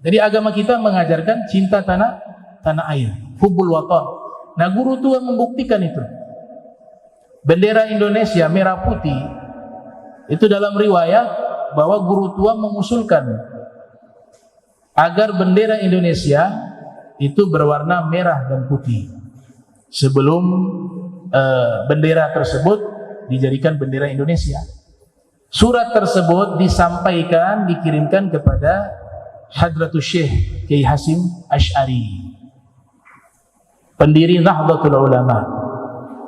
Jadi agama kita mengajarkan cinta tanah air, hubbul watan. Nah, guru tua membuktikan itu. Bendera Indonesia merah putih, itu dalam riwayat bahwa guru tua mengusulkan agar bendera Indonesia itu berwarna merah dan putih sebelum bendera tersebut dijadikan bendera Indonesia. Surat tersebut disampaikan, dikirimkan kepada Hadratus Syekh Kiai Hasim Asy'ari, pendiri Nahdlatul Ulama.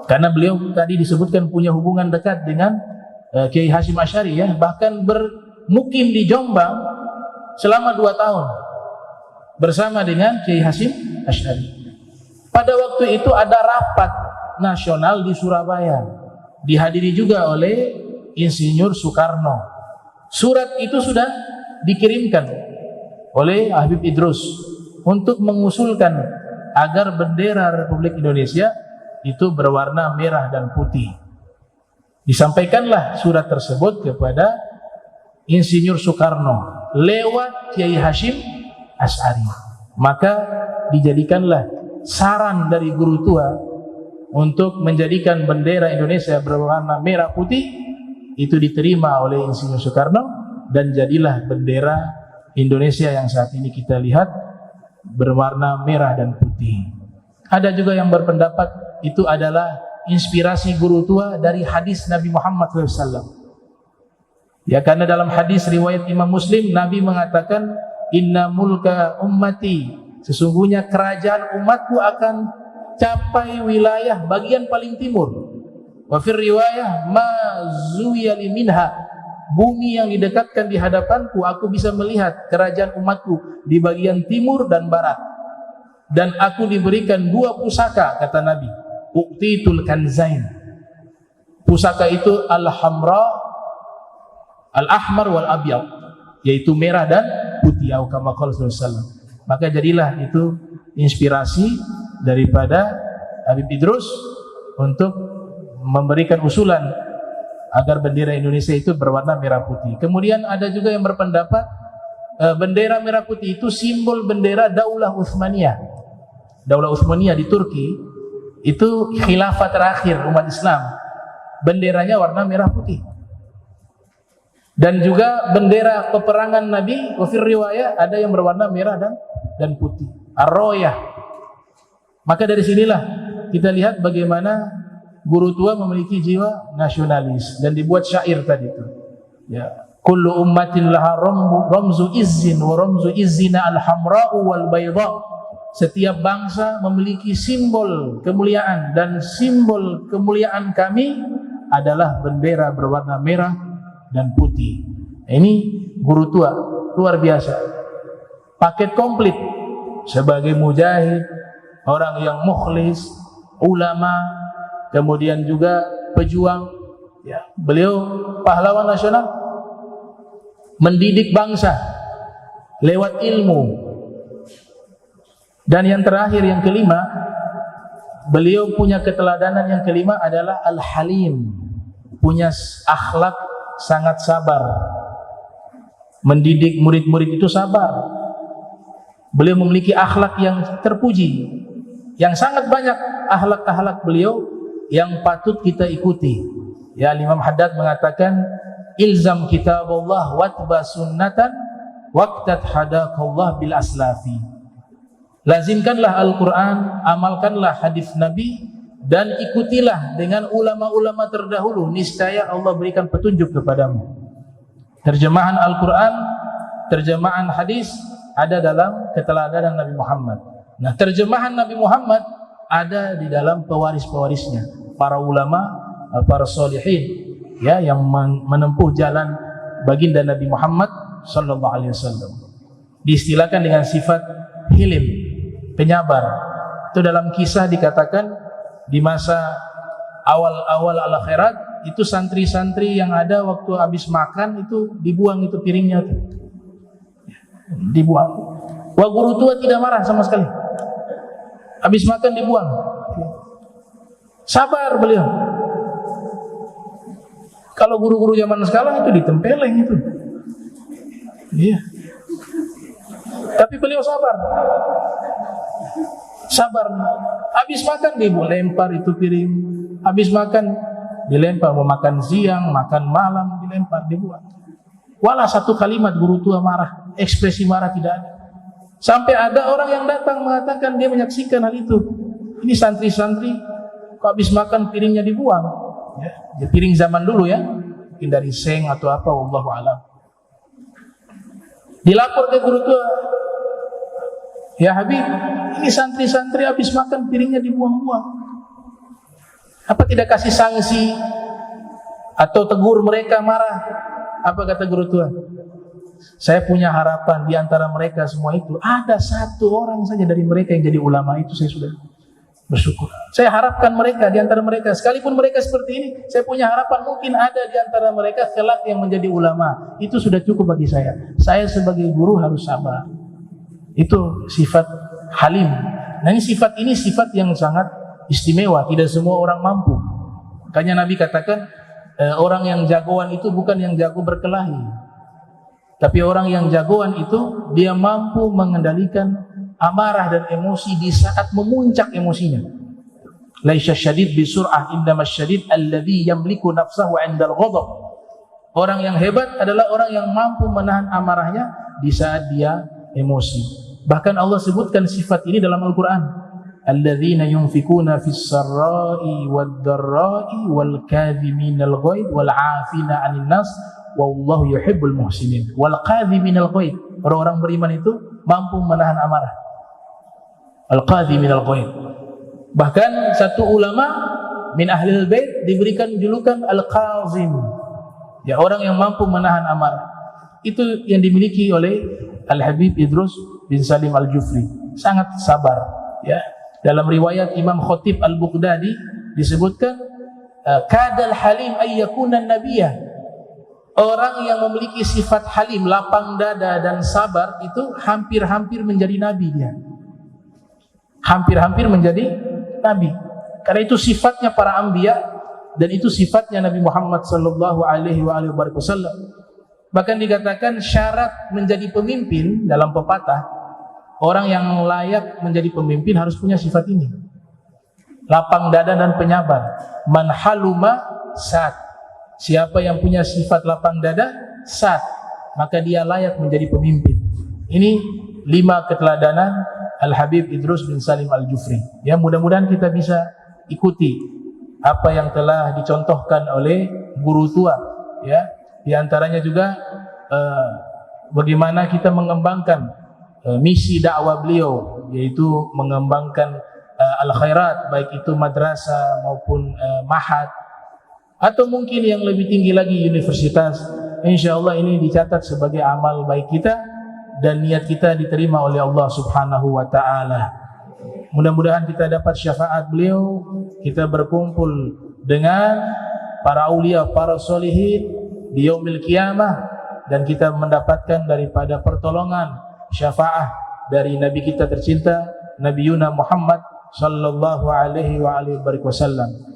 Karena beliau tadi disebutkan punya hubungan dekat dengan Kiai Hasim Asy'ari, ya, bahkan bermukim di Jombang selama 2 tahun bersama dengan Kiai Hasim Asy'ari. Pada waktu itu ada rapat nasional di Surabaya, dihadiri juga oleh Insinyur Soekarno. Surat itu sudah dikirimkan oleh Habib Idrus untuk mengusulkan agar bendera Republik Indonesia itu berwarna merah dan putih. Disampaikanlah surat tersebut kepada Insinyur Soekarno lewat Kiai Hasim Asy'ari. Maka dijadikanlah saran dari guru tua untuk menjadikan bendera Indonesia berwarna merah putih. Itu diterima oleh Insinyur Soekarno dan jadilah bendera Indonesia yang saat ini kita lihat berwarna merah dan putih. Ada juga yang berpendapat itu adalah inspirasi guru tua dari hadis Nabi Muhammad SAW. Ya, karena dalam hadis riwayat Imam Muslim, Nabi mengatakan, inna mulka ummati, sesungguhnya kerajaan umatku akan capai wilayah bagian paling timur. Wa fir riwayah ma zuyali minha, bumi yang didekatkan di hadapanku, aku bisa melihat kerajaan umatku di bagian timur dan barat. Dan aku diberikan 2 pusaka, kata Nabi, uqtitul kanzain. Pusaka itu al-hamra, al-ahmar wal abyad, yaitu merah dan putih, atau kama qala sallallahu alaihi wasallam. Maka jadilah itu inspirasi daripada Habib Idrus untuk memberikan usulan agar bendera Indonesia itu berwarna merah putih. Kemudian ada juga yang berpendapat bendera merah putih itu simbol bendera Daulah Utsmaniyah. Daulah Utsmaniyah di Turki itu khilafah terakhir umat Islam. Benderanya warna merah putih. Dan juga bendera peperangan Nabi, wafir riwayat ada yang berwarna merah dan putih. Ar-Royah. Maka dari sinilah kita lihat bagaimana guru tua memiliki jiwa nasionalis dan dibuat syair tadi itu. Ya, kullu ummatin laha ramzu izzin wa ramzu izzina al-hamra'u wal bayda. Setiap bangsa memiliki simbol kemuliaan dan simbol kemuliaan kami adalah bendera berwarna merah dan putih. Ini guru tua luar biasa. Paket komplit sebagai mujahid, orang yang mukhlis, ulama, kemudian juga pejuang, ya, beliau pahlawan nasional, mendidik bangsa lewat ilmu. Dan yang terakhir, yang kelima, beliau punya keteladanan yang kelima adalah Al-Halim, punya akhlak sangat sabar. Mendidik murid-murid itu sabar. Beliau memiliki akhlak yang terpuji, yang sangat banyak akhlak-akhlak beliau yang patut kita ikuti. Ya, Imam Haddad mengatakan, ilzam kitabullah watba sunnatan waqtat hadakallah bil aslafi. Lazimkanlah Al-Quran, amalkanlah hadis Nabi, dan ikutilah dengan ulama-ulama terdahulu, niscaya Allah berikan petunjuk kepadamu. Terjemahan Al-Quran, terjemahan hadis ada dalam keteladanan Nabi Muhammad. Nah, terjemahan Nabi Muhammad ada di dalam pewaris-pewarisnya, para ulama, para solihin, ya, yang menempuh jalan baginda Nabi Muhammad sallallahu alaihi wasallam. Diistilahkan dengan sifat hilim, penyabar. Itu dalam kisah dikatakan di masa awal-awal al-akhirat itu santri-santri yang ada waktu habis makan itu dibuang itu piringnya itu. Dibuang. Wah, guru tua tidak marah sama sekali. Habis makan dibuang. Sabar beliau. Kalau guru-guru zaman sekarang itu ditempeleng itu. Iya. Tapi beliau sabar. Sabar. Habis makan dilempar itu piring. Habis makan dilempar, mau makan siang, makan malam dilempar, dibuang. Walau satu kalimat guru tua marah, ekspresi marah tidak ada. Sampai ada orang yang datang mengatakan dia menyaksikan hal itu. Ini santri-santri kok habis makan piringnya dibuang. Ya, piring zaman dulu ya, mungkin dari seng atau apa, wallahu a'lam. Dilapor ke guru tua, ya Habib, ini santri-santri habis makan piringnya dibuang-buang. Apa tidak kasih sanksi atau tegur mereka marah? Apa kata guru tua? Saya punya harapan di antara mereka semua itu ada satu orang saja dari mereka yang jadi ulama, itu saya sudah bersyukur. Saya harapkan mereka di antara mereka, sekalipun mereka seperti ini, saya punya harapan mungkin ada di antara mereka kelak yang menjadi ulama. Itu sudah cukup bagi saya. Saya sebagai guru harus sabar. Itu sifat halim. Nah, ini sifat yang sangat istimewa. Tidak semua orang mampu. Makanya Nabi katakan orang yang jagoan itu bukan yang jago berkelahi, tapi orang yang jagoan itu dia mampu mengendalikan amarah dan emosi di saat memuncak emosinya. Laisa syadid bisur'ah innamas syadid alladhi yamliku nafsahu 'indal ghadab. Orang yang hebat adalah orang yang mampu menahan amarahnya di saat dia emosi. Bahkan Allah sebutkan sifat ini dalam Al-Quran. Alladzina yunfikuna fis sarra'i wad dharra'i wal kadhiminal ghaidh wal 'afina 'anil nas wallahu yuhibbul muhsinin. Wal kadhiminal ghaidh, orang-orang beriman itu mampu menahan amarah. Al kadhiminal ghaidh. Bahkan satu ulama min ahlil bait diberikan julukan al-qazim. Ya, orang yang mampu menahan amarah. Itu yang dimiliki oleh Al-Habib Idrus bin Salim Al-Jufri. Sangat sabar, ya. Dalam riwayat Imam Khatib Al-Baghdadi disebutkan kadal halim ayyakuna nabiyah. Orang yang memiliki sifat halim, lapang dada dan sabar itu hampir-hampir menjadi nabi dia. Hampir-hampir menjadi nabi. Karena itu sifatnya para anbiya dan itu sifatnya Nabi Muhammad sallallahu alaihi wasallam. Bahkan dikatakan syarat menjadi pemimpin dalam pepatah, orang yang layak menjadi pemimpin harus punya sifat ini. Lapang dada dan penyabar. Man haluma sat. Siapa yang punya sifat lapang dada, sat, maka dia layak menjadi pemimpin. Ini 5 keteladanan Al-Habib Idrus bin Salim Al-Jufri. Ya, mudah-mudahan kita bisa ikuti apa yang telah dicontohkan oleh guru tua. Ya, di antaranya juga bagaimana kita mengembangkan misi dakwah beliau, yaitu mengembangkan al-khairat, baik itu madrasah maupun mahad, atau mungkin yang lebih tinggi lagi universitas. Insyaallah ini dicatat sebagai amal baik kita dan niat kita diterima oleh Allah Subhanahu wa taala. Mudah-mudahan kita dapat syafaat beliau, kita berkumpul dengan para aulia, para solihin di yaumil qiyamah, dan kita mendapatkan daripada pertolongan syafaat dari Nabi kita tercinta Nabi Yuna Muhammad sallallahu alaihi wasallam.